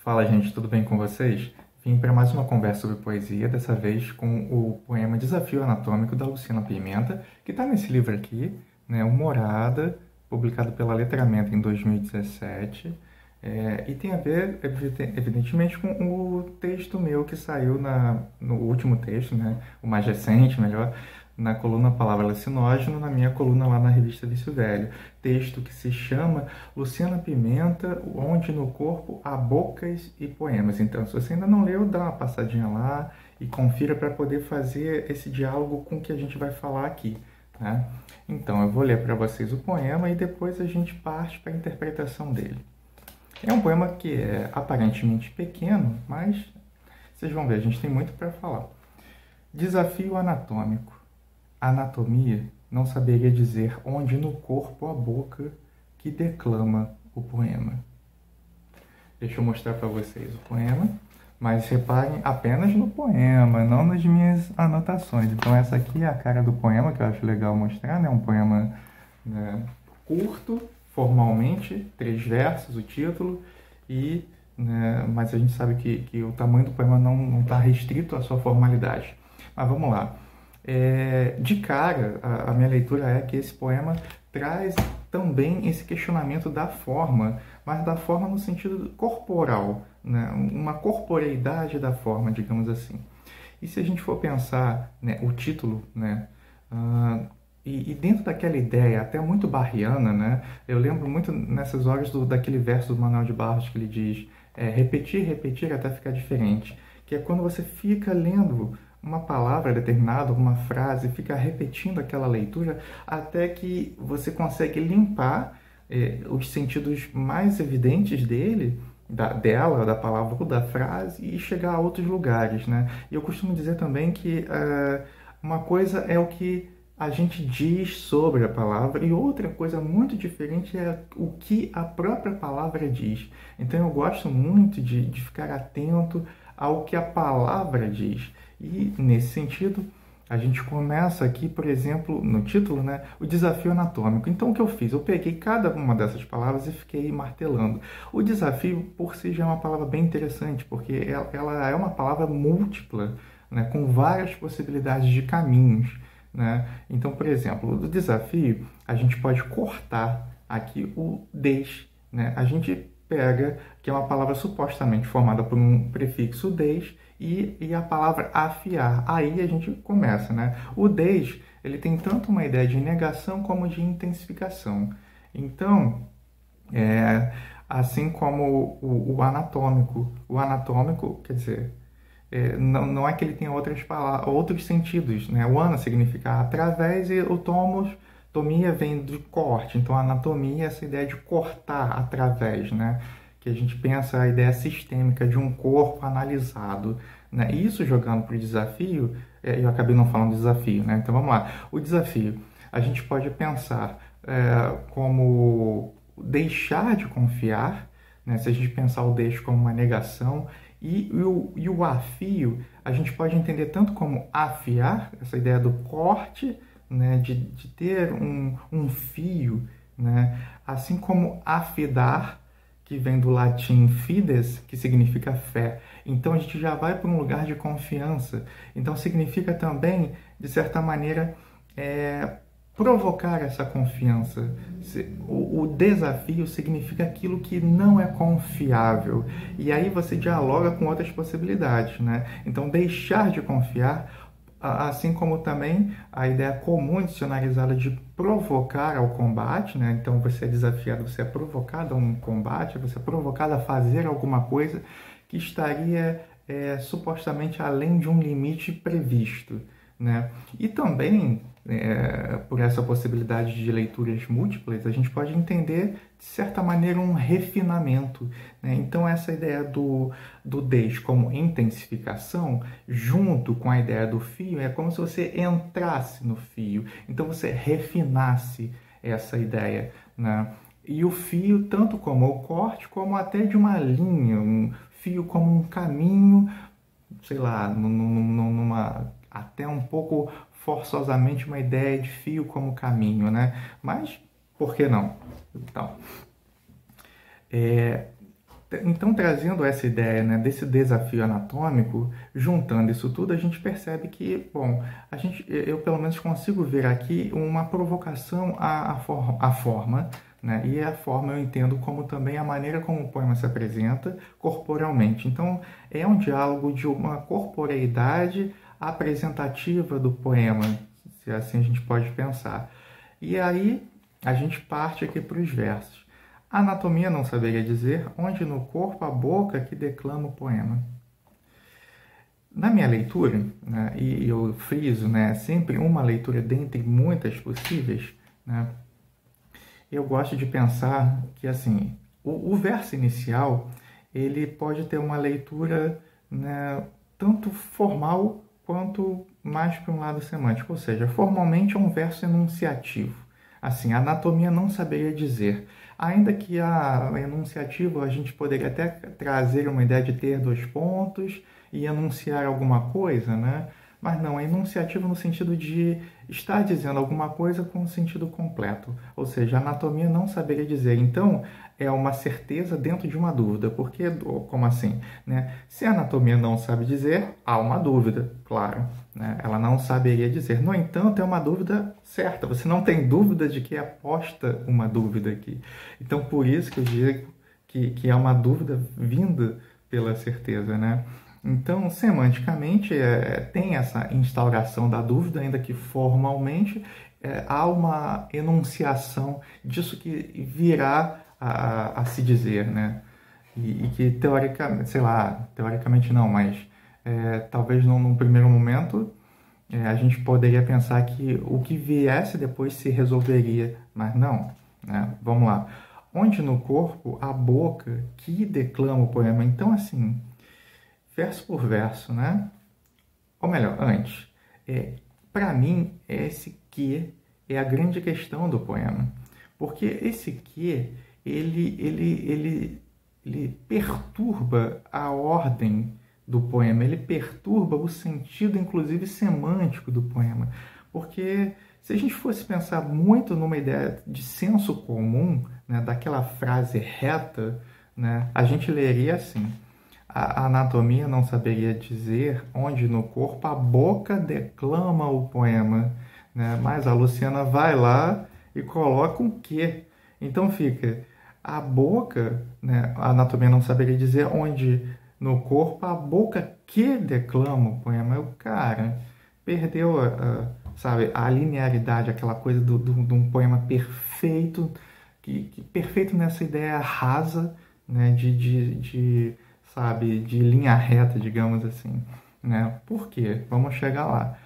Fala, gente, tudo bem com vocês? Vim para mais uma conversa sobre poesia, dessa vez com o poema Desafio Anatômico da Luciana Pimenta, que está nesse livro aqui, né, o Morada, publicado pela Letramento em 2017, e tem a ver, evidentemente, com o texto meu que saiu no último texto, né, o mais recente, melhor, na coluna Palavra Alucinógeno, na minha coluna lá na revista Vício Velho. Texto que se chama Luciana Pimenta, Onde no Corpo há Bocas e Poemas. Então, se você ainda não leu, dá uma passadinha lá e confira para poder fazer esse diálogo com o que a gente vai falar aqui. Tá? Então, eu vou ler para vocês o poema e depois a gente parte para a interpretação dele. É um poema que é aparentemente pequeno, mas vocês vão ver, a gente tem muito para falar. Desafio anatômico. A anatomia não saberia dizer onde no corpo a boca que declama o poema. Deixa eu mostrar para vocês o poema, mas reparem apenas no poema, não nas minhas anotações. Então essa aqui é a cara do poema, que eu acho legal mostrar, né? Um poema, né, curto, formalmente, 3 versos, o título, né, mas a gente sabe que o tamanho do poema não está restrito à sua formalidade. Mas vamos lá. De cara, a minha leitura é que esse poema traz também esse questionamento da forma, mas da forma no sentido corporal, né? Uma corporeidade da forma, digamos assim. E se a gente for pensar, né, o título, né, e dentro daquela ideia, até muito barriana, né, eu lembro muito nessas horas daquele verso do Manuel de Barros que ele diz repetir, repetir até ficar diferente, que é quando você fica lendo uma palavra determinada, uma frase, fica repetindo aquela leitura até que você consegue limpar os sentidos mais evidentes dela, da palavra ou da frase e chegar a outros lugares, né? E eu costumo dizer também que uma coisa é o que a gente diz sobre a palavra e outra coisa muito diferente é o que a própria palavra diz. Então eu gosto muito de ficar atento ao que a palavra diz. E, nesse sentido, a gente começa aqui, por exemplo, no título, né, o desafio anatômico. Então, o que eu fiz? Eu peguei cada uma dessas palavras e fiquei martelando. O desafio, por si, já é uma palavra bem interessante, porque ela é uma palavra múltipla, né, com várias possibilidades de caminhos, né? Então, por exemplo, do desafio, a gente pode cortar aqui o des, né? A gente pega, que é uma palavra supostamente formada por um prefixo des, e a palavra afiar. Aí a gente começa, né? O des, ele tem tanto uma ideia de negação como de intensificação. Então, assim como o anatômico, quer dizer, não é que ele tenha outras palavras, outros sentidos, né? O ana significa através e o tomia vem do corte. Então, a anatomia é essa ideia de cortar através, né? Que a gente pensa a ideia sistêmica de um corpo analisado, né? Isso jogando para o desafio, eu acabei não falando desafio, né? Então vamos lá. O desafio, a gente pode pensar como deixar de confiar, né? Se a gente pensar o deixo como uma negação, e o afio, a gente pode entender tanto como afiar, essa ideia do corte, né? De ter um fio, né? Assim como afidar, que vem do latim fides, que significa fé. Então a gente já vai para um lugar de confiança. Então significa também, de certa maneira, provocar essa confiança. O desafio significa aquilo que não é confiável. E aí você dialoga com outras possibilidades, né? Então deixar de confiar, assim como também a ideia comum dicionarizada de provocar ao combate, né? Então você é desafiado, você é provocado a um combate, você é provocado a fazer alguma coisa que estaria supostamente além de um limite previsto, né? E também, por essa possibilidade de leituras múltiplas, a gente pode entender, de certa maneira, um refinamento, né? Então, essa ideia do des como intensificação, junto com a ideia do fio, é como se você entrasse no fio. Então, você refinasse essa ideia, né? E o fio, tanto como o corte, como até de uma linha, um fio como um caminho, sei lá, até um pouco forçosamente uma ideia de fio como caminho, né? Mas, por que não? Então, Então, trazendo essa ideia, né, desse desafio anatômico, juntando isso tudo, a gente percebe que, bom, eu pelo menos consigo ver aqui uma provocação à forma, né, e a forma eu entendo como também a maneira como o poema se apresenta corporalmente. Então, é um diálogo de uma corporeidade apresentativa do poema, se assim a gente pode pensar. E aí, a gente parte aqui para os versos. A anatomia não saberia dizer onde no corpo a boca que declama o poema. Na minha leitura, né, e eu friso, né, sempre uma leitura dentre muitas possíveis, né, eu gosto de pensar que assim, o verso inicial ele pode ter uma leitura, né, tanto formal quanto mais para um lado semântico, ou seja, formalmente é um verso enunciativo. Assim, a anatomia não saberia dizer. Ainda que a enunciativo a gente poderia até trazer uma ideia de ter dois pontos e enunciar alguma coisa, né? Mas não, é enunciativo no sentido de estar dizendo alguma coisa com um sentido completo. Ou seja, a anatomia não saberia dizer. Então, é uma certeza dentro de uma dúvida. Porque, como assim? Né? Se a anatomia não sabe dizer, há uma dúvida, claro. Né? Ela não saberia dizer. No entanto, é uma dúvida certa. Você não tem dúvida de que é posta uma dúvida aqui. Então, por isso que eu digo que é uma dúvida vinda pela certeza, né? Então, semanticamente, tem essa instauração da dúvida, ainda que formalmente há uma enunciação disso que virá a se dizer, né? E que teoricamente, sei lá, teoricamente não, mas talvez num primeiro momento a gente poderia pensar que o que viesse depois se resolveria, mas não, né? Vamos lá. Onde no corpo a boca que declama o poema. Então, assim, verso por verso, né? Ou melhor, antes, para mim, esse que é a grande questão do poema. Porque esse que, ele perturba a ordem do poema, ele perturba o sentido, inclusive, semântico do poema. Porque se a gente fosse pensar muito numa ideia de senso comum, né, daquela frase reta, né, a gente leria assim: a anatomia não saberia dizer onde no corpo a boca declama o poema, né? Mas a Luciana vai lá e coloca um quê. Então fica a boca, né? A anatomia não saberia dizer onde no corpo a boca que declama o poema. O cara perdeu sabe, a linearidade, aquela coisa de um poema perfeito, que perfeito nessa ideia rasa, né? Sabe, de linha reta, digamos assim, né? Por quê? Vamos chegar lá.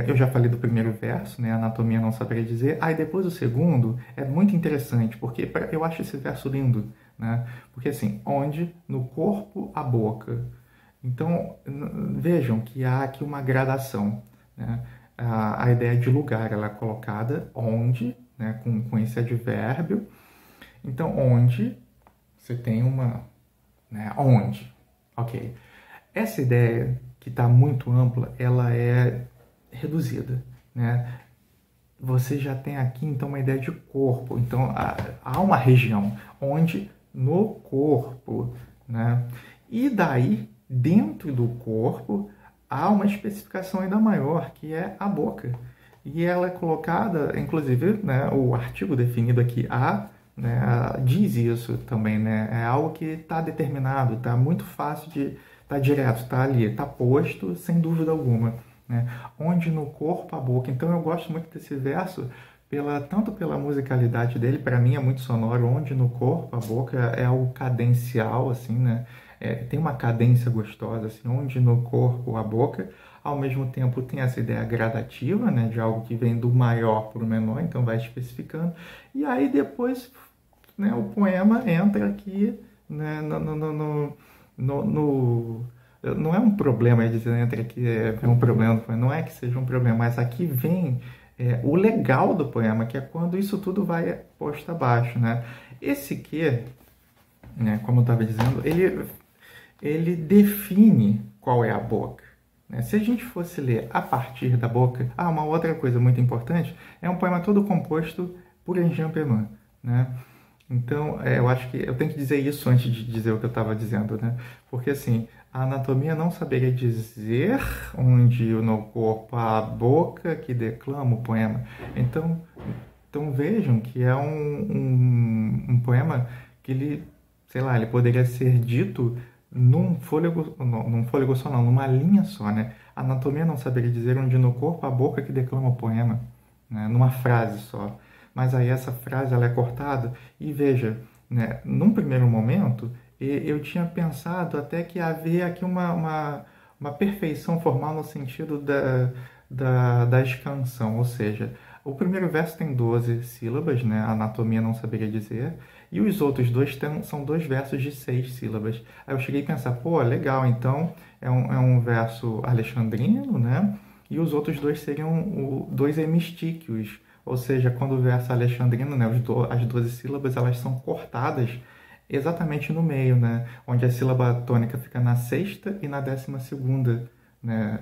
Eu já falei do primeiro verso, né? Anatomia não saberia dizer. Aí depois o segundo é muito interessante, porque eu acho esse verso lindo, né? Porque assim, onde no corpo a boca. Então, vejam que há aqui uma gradação, né? A ideia de lugar, ela é colocada onde, né? Com esse advérbio. Então, onde você tem uma... Né? Onde? Ok. Essa ideia, que está muito ampla, ela é reduzida, né? Você já tem aqui, então, uma ideia de corpo. Então, há uma região onde no corpo, né? E daí, dentro do corpo, há uma especificação ainda maior, que é a boca. E ela é colocada, inclusive, né, o artigo definido aqui, né, diz isso também, né? É algo que está determinado, está muito fácil de... Está direto, está ali, está posto, sem dúvida alguma, né? Onde no corpo a boca. Então eu gosto muito desse verso, tanto pela musicalidade dele, para mim é muito sonoro. Onde no corpo a boca é algo cadencial, assim, né? Tem uma cadência gostosa, assim, onde no corpo a boca. Ao mesmo tempo tem essa ideia gradativa, né? De algo que vem do maior para o menor, então vai especificando. E aí depois, né, o poema entra aqui, né, não é um problema dizer entra aqui, é um problema do poema, não é que seja um problema, mas aqui vem o legal do poema, que é quando isso tudo vai posto abaixo, né? Esse que, né, como eu estava dizendo, ele define qual é a boca. Né? Se a gente fosse ler a partir da boca... uma outra coisa muito importante, é um poema todo composto por Enjampeman, né? Então, eu acho que eu tenho que dizer isso antes de dizer o que eu estava dizendo, né? Porque, assim, a anatomia não saberia dizer onde no corpo há a boca que declama o poema. Então, então vejam que é um poema que ele, sei lá, ele poderia ser dito num fôlego só, não, numa linha só, né? A anatomia não saberia dizer onde no corpo há a boca que declama o poema, né? Numa frase só. Mas aí essa frase ela é cortada e veja, né? Num primeiro momento eu tinha pensado até que havia aqui uma perfeição formal no sentido da escansão, ou seja, o primeiro verso tem 12 sílabas, né? A anatomia não saberia dizer, e os outros dois são dois versos de 6 sílabas. Aí eu cheguei a pensar, pô, legal, então é um verso alexandrino, né? E os outros dois seriam dois hemistíquios, ou seja, quando o verso alexandrino, né, as 12 sílabas, elas são cortadas exatamente no meio, né, onde a sílaba tônica fica na sexta e na 12ª, né,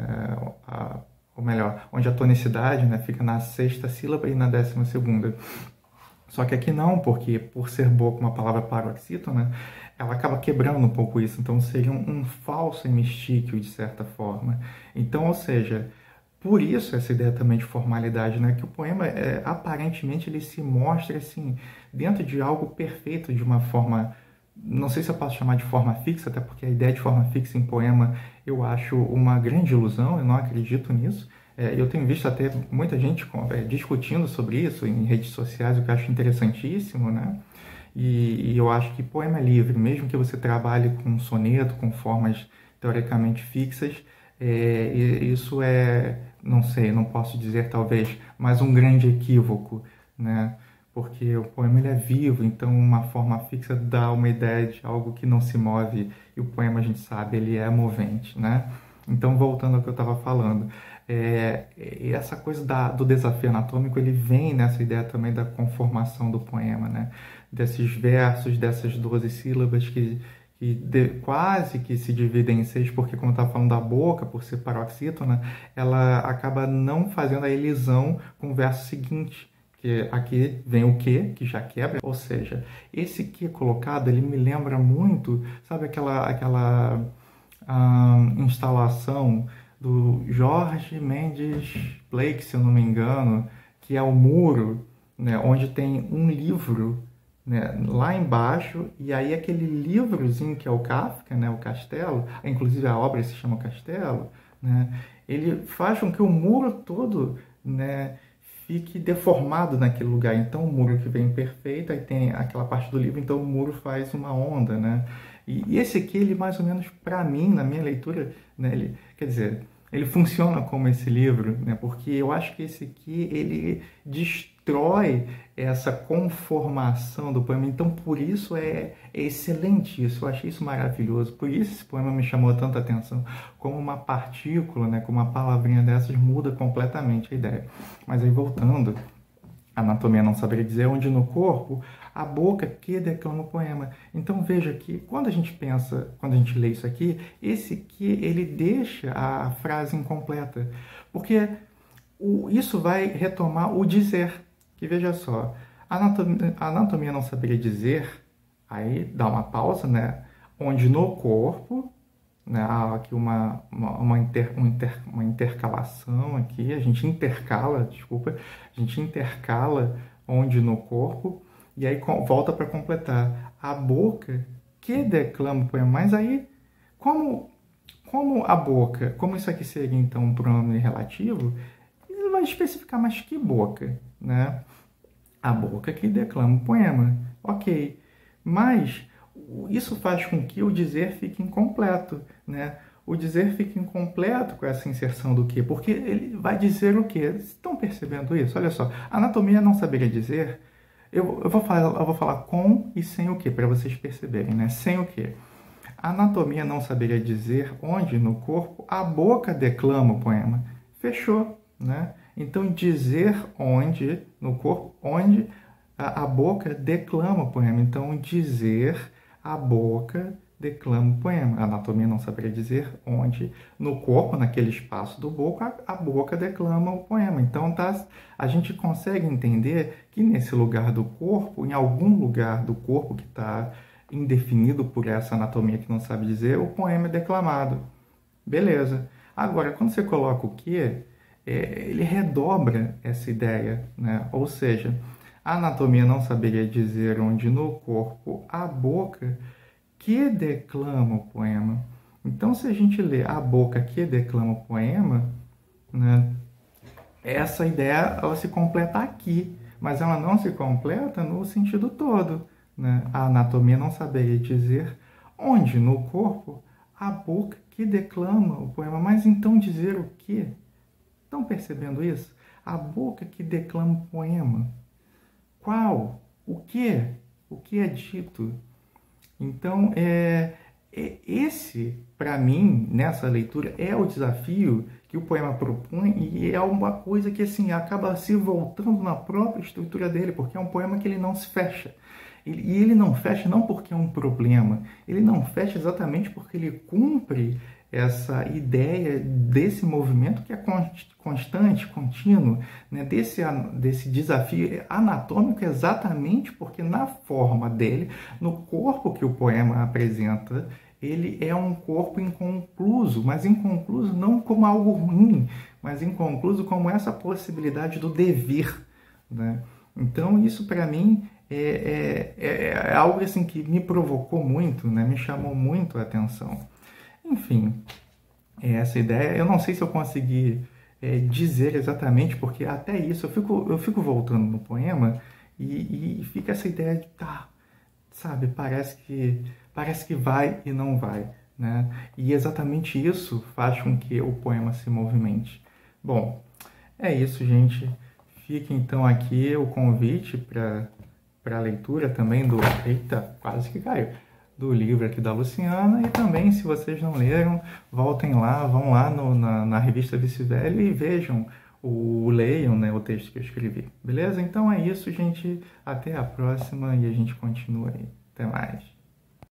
ou melhor, onde a tonicidade, né, fica na sexta sílaba e na 12ª. Só que aqui não, porque por ser boca uma palavra paroxítona, ela acaba quebrando um pouco isso, então seria um falso hemistíquio de certa forma. Então, ou seja, por isso essa ideia também de formalidade, né? Que o poema, aparentemente, ele se mostra, assim, dentro de algo perfeito, de uma forma, não sei se eu posso chamar de forma fixa, até porque a ideia de forma fixa em poema eu acho uma grande ilusão, eu não acredito nisso. Eu tenho visto até muita gente discutindo sobre isso em redes sociais, o que eu acho interessantíssimo, né? E eu acho que poema é livre, mesmo que você trabalhe com soneto, com formas teoricamente fixas, isso não sei, não posso dizer talvez, mas um grande equívoco, né? Porque o poema ele é vivo, então uma forma fixa dá uma ideia de algo que não se move, e o poema, a gente sabe, ele é movente, né? Então, voltando ao que eu estava falando, e essa coisa do desafio anatômico, ele vem nessa ideia também da conformação do poema, né? Desses versos, dessas 12 sílabas quase que se dividem em 6, porque como eu estava falando da boca, por ser paroxítona, ela acaba não fazendo a elisão com o verso seguinte, que aqui vem o que já quebra, ou seja, esse que colocado, ele me lembra muito, sabe aquela instalação do Jorge Mendes Blake, se eu não me engano, que é o muro, né, onde tem um livro, né, lá embaixo, e aí aquele livrozinho que é o Kafka, né, o Castelo, inclusive a obra se chama Castelo, né, ele faz com que o muro todo, né, fique deformado naquele lugar. Então o muro que vem perfeito, aí tem aquela parte do livro, então o muro faz uma onda, né? E esse aqui, ele mais ou menos, para mim, na minha leitura, né, quer dizer, ele funciona como esse livro, né? Porque eu acho que esse aqui, ele destrói essa conformação do poema. Então, por isso é excelente isso. Eu achei isso maravilhoso. Por isso esse poema me chamou tanta atenção. Como uma partícula, né? Como uma palavrinha dessas muda completamente a ideia. Mas aí, voltando, a anatomia não saberia dizer onde no corpo a boca que declama o poema. Então veja que quando a gente pensa, quando a gente lê isso aqui, esse que ele deixa a frase incompleta, porque isso vai retomar o dizer, que veja só, a anatomia não saberia dizer, aí dá uma pausa, né? Onde no corpo, né, há aqui uma intercalação aqui, a gente intercala onde no corpo, e aí volta para completar. A boca que declama o poema. Mas aí, como a boca, como isso aqui seria então um pronome relativo, ele vai especificar, mas que boca, né? A boca que declama o poema. Ok, mas isso faz com que o dizer fique incompleto, né? O dizer fica incompleto com essa inserção do que, porque ele vai dizer o quê? Estão percebendo isso? Olha só, a anatomia não saberia dizer. Eu vou falar com e sem o que, para vocês perceberem, né? Sem o que. A anatomia não saberia dizer onde no corpo a boca declama o poema. Fechou, né? Então, dizer onde no corpo, onde a boca declama o poema. Então, dizer a boca declama o poema. A anatomia não saberia dizer onde no corpo, naquele espaço do boca, a boca declama o poema. Então a gente consegue entender que nesse lugar do corpo, em algum lugar do corpo que está indefinido por essa anatomia que não sabe dizer, o poema é declamado. Beleza. Agora, quando você coloca o que, ele redobra essa ideia, né? Ou seja, a anatomia não saberia dizer onde no corpo a boca que declama o poema. Então, se a gente lê a boca que declama o poema, né, essa ideia ela se completa aqui, mas ela não se completa no sentido todo, né? A anatomia não saberia dizer onde no corpo a boca que declama o poema. Mas então dizer o quê? Estão percebendo isso? A boca que declama o poema. Qual? O que? O que é dito? Então, esse, para mim, nessa leitura, é o desafio que o poema propõe e é uma coisa que, assim, acaba se voltando na própria estrutura dele, porque é um poema que ele não se fecha. E ele não fecha não porque é um problema, ele não fecha exatamente porque ele cumpre essa ideia desse movimento que é constante, contínuo, né? desse desafio anatômico, exatamente porque na forma dele, no corpo que o poema apresenta, ele é um corpo inconcluso, mas inconcluso não como algo ruim, mas inconcluso como essa possibilidade do devir, né? Então isso para mim é algo assim que me provocou muito, né? Me chamou muito a atenção. Enfim, essa ideia, eu não sei se eu consegui dizer exatamente, porque até isso eu fico voltando no poema e fica essa ideia de, sabe, parece que vai e não vai, né? E exatamente isso faz com que o poema se movimente. Bom, é isso, gente. Fica então aqui o convite para a leitura também do... Eita, quase que caiu. Do livro aqui da Luciana, e também, se vocês não leram, voltem lá, vão lá na revista Vice Velho e vejam, leiam, né, o texto que eu escrevi. Beleza? Então é isso, gente. Até a próxima e a gente continua aí. Até mais.